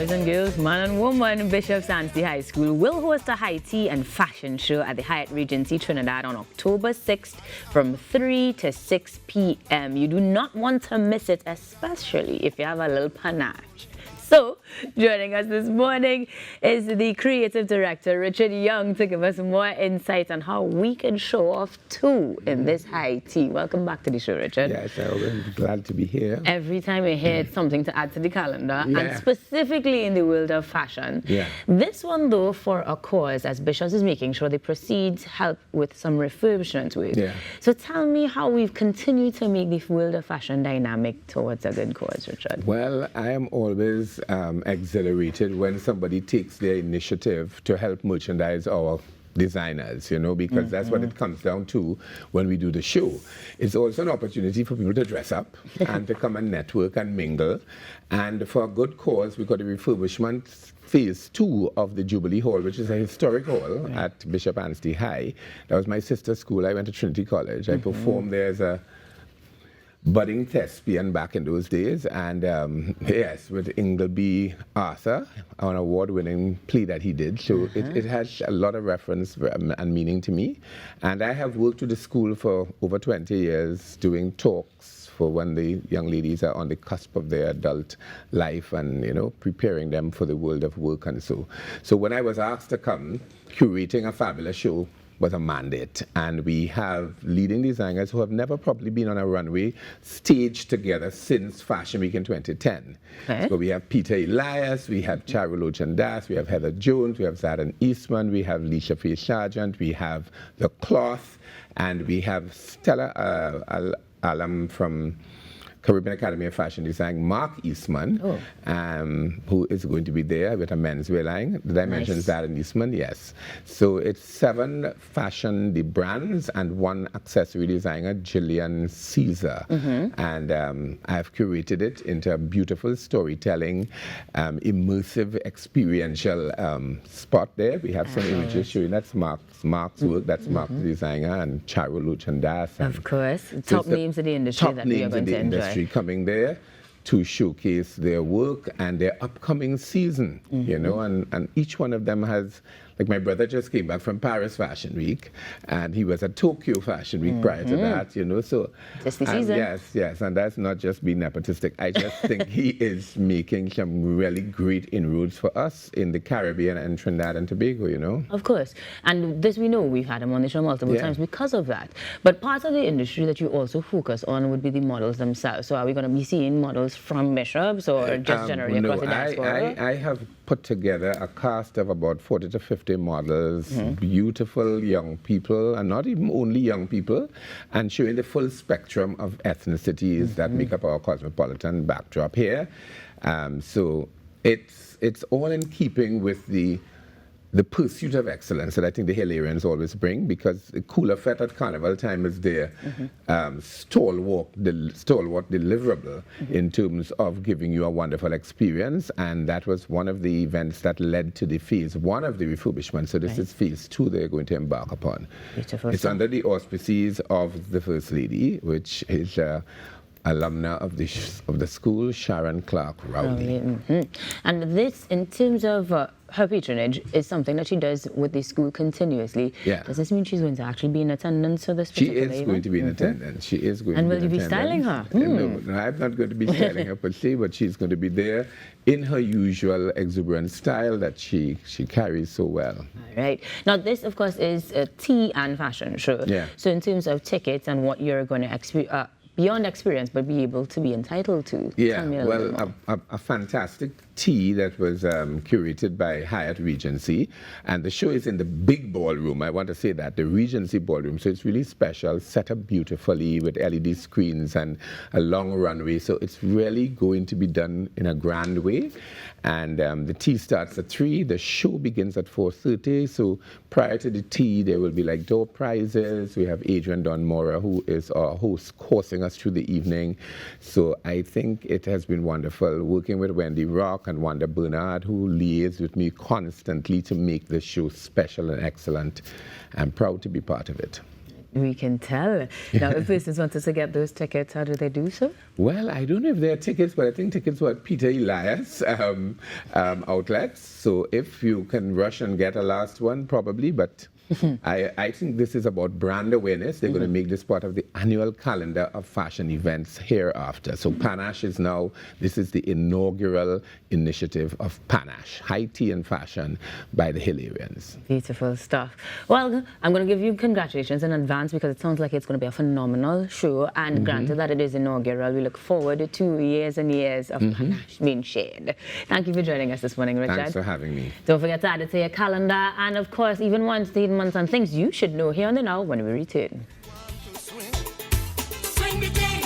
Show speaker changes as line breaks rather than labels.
boys and girls, man and woman, Bishop Sandsey High School will host a high tea and fashion show at the Hyatt Regency Trinidad on October 6th from 3 to 6 p.m. You do not want to miss it, especially if you have a little panache. So, joining us this morning is the creative director, Richard Young, to give us more insights on how we can show off too in this high tea. Welcome back to the show, Richard.
Yes, I'm glad to be here.
Every time we hear it's something to add to the calendar, and specifically in the world of fashion. This one, though, for a cause, as Bishops is making sure the proceeds help with some refurbishment work. So tell me how we've continued to make the world of fashion dynamic towards a good cause, Richard.
Well, I am always exhilarated when somebody takes their initiative to help merchandise our designers, you know, because that's what it comes down to when we do the show. It's also an opportunity for people to dress up and to come and network and mingle. And for a good cause, we got the refurbishment phase 2 of the Jubilee Hall, which is a historic hall at Bishop Anstey High. That was my sister's school. I went to Trinity College. I performed there as a budding thespian back in those days, and yes, with Ingleby Arthur, an award-winning play that he did. So it has a lot of reference and meaning to me. And I have worked with the school for over 20 years, doing talks for when the young ladies are on the cusp of their adult life and, you know, preparing them for the world of work and so. So when I was asked to come, curating a fabulous show was a mandate, and we have leading designers who have never probably been on a runway staged together since Fashion Week in 2010. So we have Peter Elias, we have Charolo Chandas, we have Heather Jones, we have Zadan Eastman, we have Leisha Faye Sargent, we have The Cloth, and we have Stella alum from Caribbean Academy of Fashion Design, Mark Eastman, who is going to be there with a menswear line. Did I mention Zadan Eastman? Yes. So it's 7 fashion the brands and 1 accessory designer, Gillian Caesar. And I've curated it into a beautiful storytelling, immersive, experiential spot there. We have some images showing that's Mark's work, that's Mark the designer, and Charolo Chandas.
Of course, top names in the industry that we are going to enjoy.
Coming there to showcase their work and their upcoming season, you know, and each one of them has, like my brother just came back from Paris Fashion Week, and he was at Tokyo Fashion Week prior to that, you know, so.
Just the season.
Yes, and that's not just being nepotistic. I just think he is making some really great inroads for us in the Caribbean and Trinidad and Tobago, you know.
Of course, and this we know, we've had him on the show multiple times because of that. But part of the industry that you also focus on would be the models themselves. So are we going to be seeing models from Bishops or just generally across the diaspora?
I have put together a cast of about 40 to 50 models, beautiful young people, and not even only young people, and showing the full spectrum of ethnicities that make up our cosmopolitan backdrop here. So it's all in keeping with the pursuit of excellence that I think the Hilarians always bring, because the cooler fete at Carnival time is their stalwart deliverable in terms of giving you a wonderful experience, and that was one of the events that led to the phase 1 of the refurbishment. So this is phase 2 they're going to embark upon.
Beautiful.
It's under the auspices of the First Lady, which is alumna of the school, Sharon Clark Rowley.
And this, in terms of her patronage, is something that she does with the school continuously. Does this mean she's going to actually be in attendance for this particular event?
She is going to be in attendance. She is going to be in attendance.
And will you be styling her?
No, I'm not going to be styling her per se, but she's going to be there in her usual exuberant style that she carries so well.
All right. Now, this, of course, is a tea and fashion show. So in terms of tickets and what you're going to experience, beyond experience, but be able to be entitled to.
A fantastic tea that was curated by Hyatt Regency, and the show is in the big ballroom. I want to say that, the Regency ballroom, so it's really special, set up beautifully with LED screens and a long runway, so it's really going to be done in a grand way. And the tea starts at 3, the show begins at 4:30, so prior to the tea there will be like door prizes. We have Adrian Don Mora, who is our host, coursing us through the evening. So I think it has been wonderful working with Wendy Rock and Wanda Bernard, who liaise with me constantly to make this show special and excellent. I'm proud to be part of it.
We can tell. Now, if business wants us to get those tickets, how do they do so?
Well, I don't know if there are tickets, but I think tickets were at Peter Elias outlets. So if you can rush and get a last one, probably. But I think this is about brand awareness. They're going to make this part of the annual calendar of fashion events hereafter. So Panache is now, this is the inaugural initiative of Panache, high tea and fashion by the Hilarians.
Beautiful stuff. Well, I'm going to give you congratulations in advance because it sounds like it's going to be a phenomenal show. And granted that it is inaugural, we look forward to years and years of Panache being shared. Thank you for joining us this morning, Richard.
Thanks for having me.
Don't forget to add it to your calendar. And of course, even once the months and things you should know here on the Now when we return.